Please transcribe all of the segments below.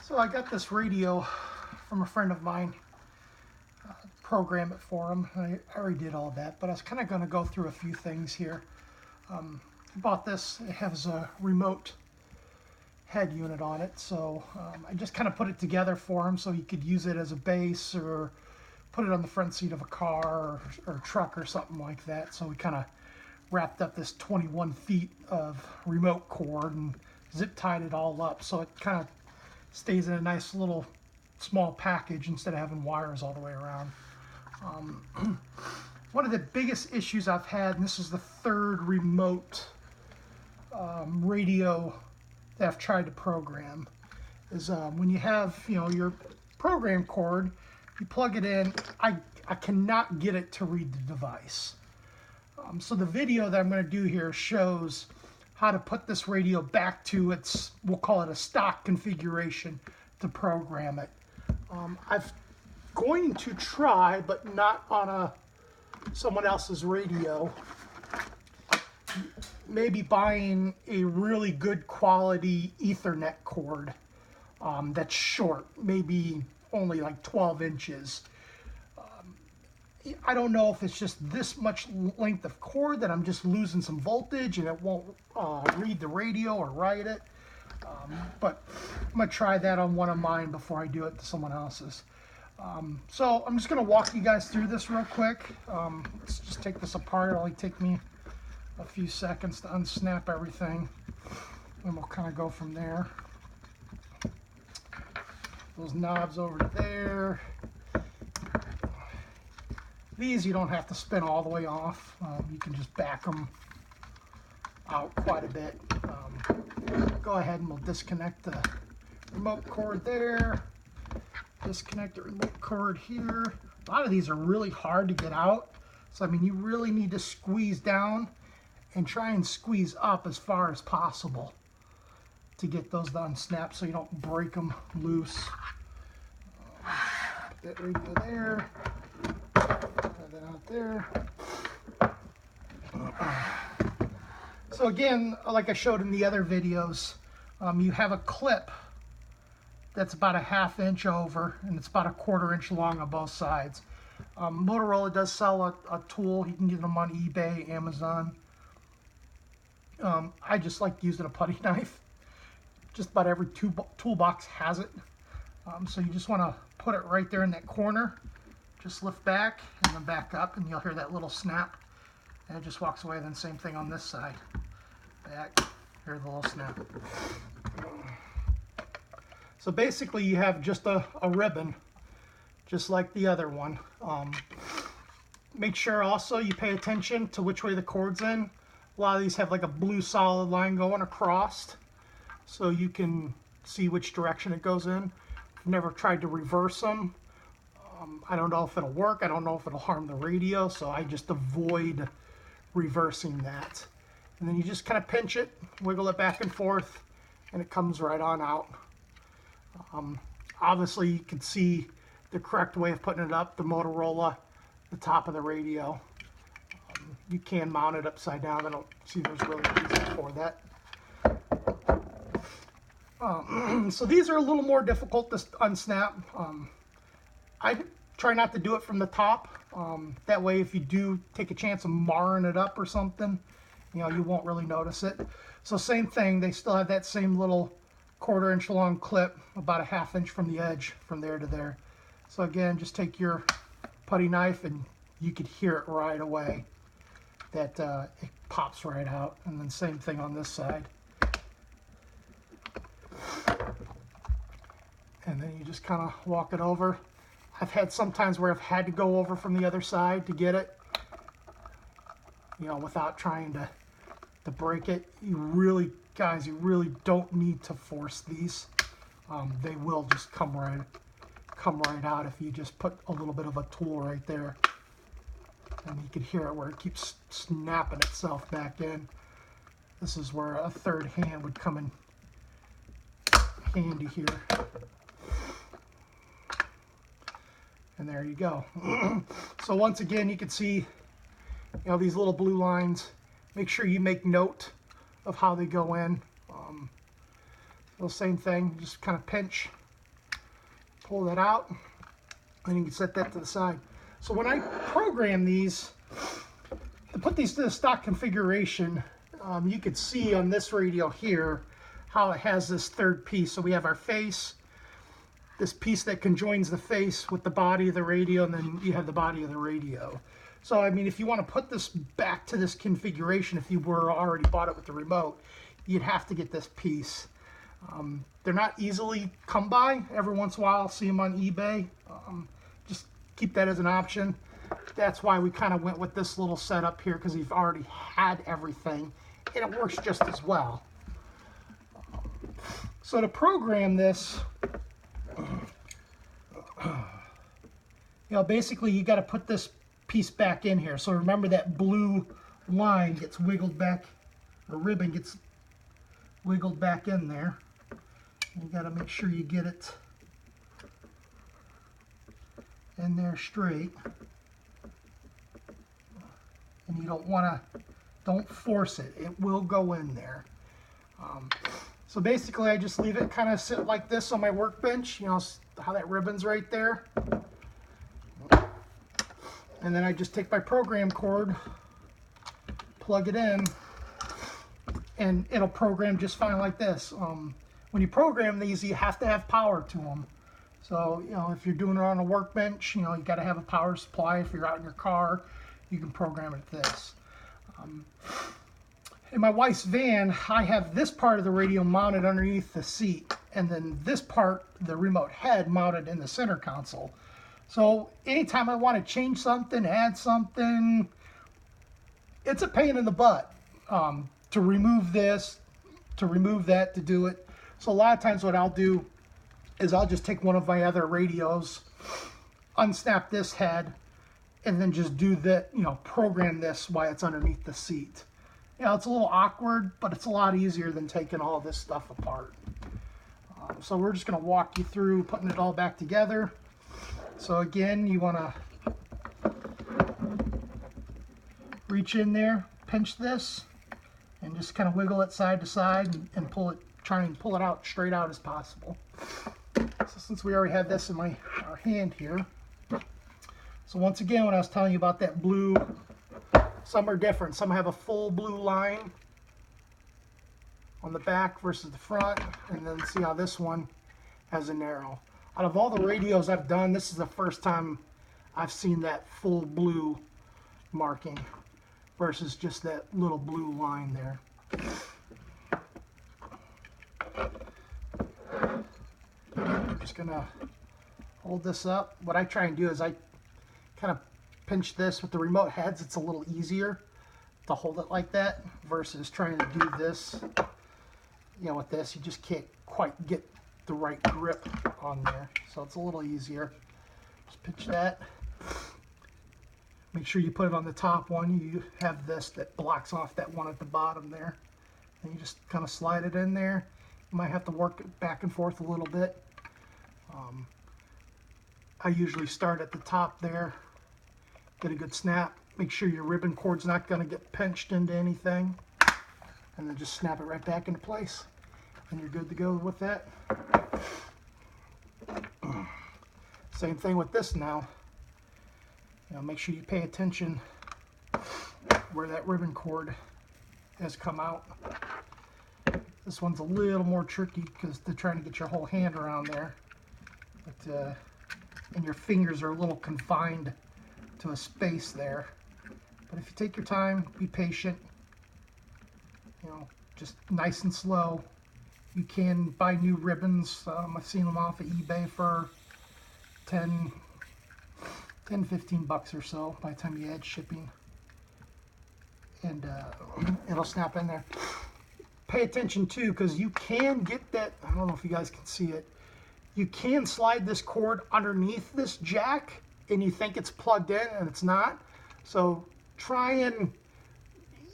So I got this radio from a friend of mine, program it for him. I already did all that, but I was kind of going to go through a few things here. I bought this. It has a remote head unit on it, so I just kind of put it together for him so he could use it as a base or put it on the front seat of a car or truck or something like that. So we kind of wrapped up this 21 feet of remote cord and zip tied it all up so it kind of stays in a nice little small package instead of having wires all the way around. One of the biggest issues I've had, and this is the third remote radio that I've tried to program, is when you have your program cord, you plug it in, I cannot get it to read the device. So the video that I'm going to do here shows how to put this radio back to its, we'll call it a stock configuration, to program it. I'm going to try, but not on someone else's radio, maybe buying a really good quality Ethernet cord that's short, maybe only like 12 inches. I don't know if it's just this much length of cord that I'm just losing some voltage and it won't read the radio or write it. But I'm going to try that on one of mine before I do it to someone else's. So I'm just going to walk you guys through this real quick. Let's just take this apart. It'll only take me a few seconds to unsnap everything, and we'll kind of go from there. Those knobs over there. These you don't have to spin all the way off. You can just back them out quite a bit. Go ahead and we'll disconnect the remote cord there. Disconnect the remote cord here. A lot of these are really hard to get out. So I mean, you really need to squeeze down and try and squeeze up as far as possible to get those to unsnap so you don't break them loose. Put that radio there. Put that out there. So again, like I showed in the other videos, you have a clip that's about a ½ inch over, and it's about a ¼ inch long on both sides. Motorola does sell a tool. You can get them on eBay, Amazon. I just like using a putty knife. Just about every toolbox has it. So you just want to put it right there in that corner. Just lift back and then back up, and you'll hear that little snap. And it just walks away. Then same thing on this side. Back, hear the little snap. So basically you have just a ribbon, just like the other one. Make sure also you pay attention to which way the cord's in. A lot of these have like a blue solid line going across, so you can see which direction it goes in. I've never tried to reverse them. I don't know if it'll work. I don't know if it'll harm the radio, so I just avoid reversing that. And then you just kind of pinch it, wiggle it back and forth, and it comes right on out. Obviously you can see the correct way of putting it up, the Motorola, the top of the radio. You can mount it upside down. I don't see there's really a reason for that. So these are a little more difficult to unsnap. I try not to do it from the top. That way if you do take a chance of marring it up or something, you won't really notice it. So same thing, they still have that same little ¼ inch long clip, about a ½ inch from the edge, from there to there. So again, just take your putty knife and you could hear it right away that it pops right out. And then same thing on this side. And then you just kind of walk it over. I've had some times where I've had to go over from the other side to get it, without trying to break it. Guys, you really don't need to force these. They will just come right out if you just put a little bit of a tool right there. And you can hear it where it keeps snapping itself back in. This is where a third hand would come in handy here. And there you go. So once again, you can see, these little blue lines. Make sure you make note of how they go in. the same thing, just kind of pinch, pull that out, and you can set that to the side. So when I program these, to put these to the stock configuration, you could see on this radio here how it has this third piece. So we have our face, this piece that conjoins the face with the body of the radio, and then you have the body of the radio. So I mean, if you want to put this back to this configuration, if you were already bought it with the remote, you'd have to get this piece. They're not easily come by. Every once in a while I'll see them on eBay. Just keep that as an option. That's why we kind of went with this little setup here, because we've already had everything and it works just as well. So to program this, basically you got to put this piece back in here. So remember that blue line gets wiggled back, or ribbon gets wiggled back in there. You got to make sure you get it in there straight. And you don't force it. It will go in there. So basically I just leave it kind of sit like this on my workbench, you know how that ribbon's right there. And then I just take my program cord, plug it in, and it'll program just fine like this. When you program these, you have to have power to them. So, if you're doing it on a workbench, you got to have a power supply. If you're out in your car, you can program it at this. In my wife's van, I have this part of the radio mounted underneath the seat, and then this part, the remote head, mounted in the center console. So anytime I want to change something, add something, it's a pain in the butt to remove this, to remove that, to do it. So a lot of times what I'll do is I'll just take one of my other radios, unsnap this head, and then just do that, program this while it's underneath the seat. It's a little awkward, but it's a lot easier than taking all this stuff apart. So we're just going to walk you through putting it all back together. So again, you want to reach in there, pinch this, and just kind of wiggle it side to side and pull it, try and pull it out straight out as possible. So since we already have this in our hand here, so once again, when I was telling you about that blue, some are different. Some have a full blue line on the back versus the front, and then see how this one has a narrow. Out of all the radios I've done, this is the first time I've seen that full blue marking versus just that little blue line there. I'm just gonna hold this up. What I try and do is I kind of pinch this with the remote heads. It's a little easier to hold it like that versus trying to do this. With this, you just can't quite get the right grip on there. So it's a little easier. Just pinch that. Make sure you put it on the top one. You have this that blocks off that one at the bottom there. And you just kind of slide it in there. You might have to work it back and forth a little bit. I usually start at the top there. Get a good snap. Make sure your ribbon cord's not going to get pinched into anything. And then just snap it right back into place. And you're good to go with that. Same thing with this now. Make sure you pay attention where that ribbon cord has come out. This one's a little more tricky because they're trying to get your whole hand around there. But, and your fingers are a little confined to a space there. But if you take your time, be patient, just nice and slow. You can buy new ribbons. I've seen them off of eBay for 10, 15 bucks or so by the time you add shipping. And it'll snap in there. Pay attention too, because you can get that, I don't know if you guys can see it, you can slide this cord underneath this jack and you think it's plugged in and it's not. So try and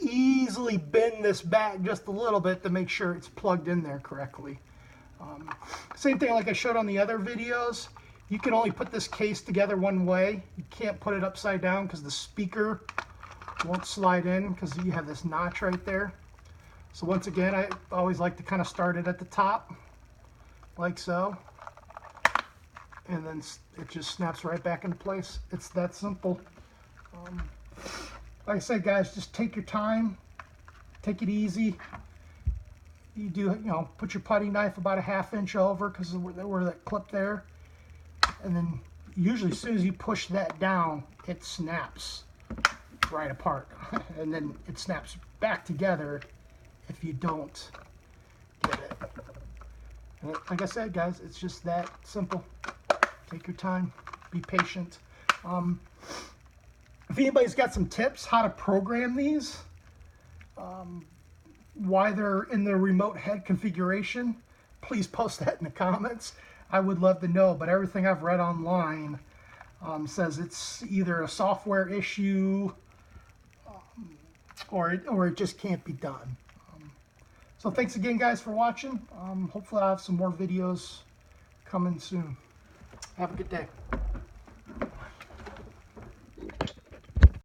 easily bend this back just a little bit to make sure it's plugged in there correctly. Same thing like I showed on the other videos. You can only put this case together one way. You can't put it upside down because the speaker won't slide in because you have this notch right there. So once again, I always like to kind of start it at the top like so, and then it just snaps right back into place. It's that simple. Like I said, guys, just take your time, take it easy. You do, you know, put your putty knife about a ½ inch over because of where that clip there, and then usually as soon as you push that down, it snaps right apart, and then it snaps back together if you don't get it. And like I said, guys, it's just that simple. Take your time, be patient. If anybody's got some tips how to program these, why they're in the remote head configuration, please post that in the comments. I would love to know, but everything I've read online says it's either a software issue or it just can't be done. So thanks again, guys, for watching. Hopefully I'll have some more videos coming soon. Have a good day.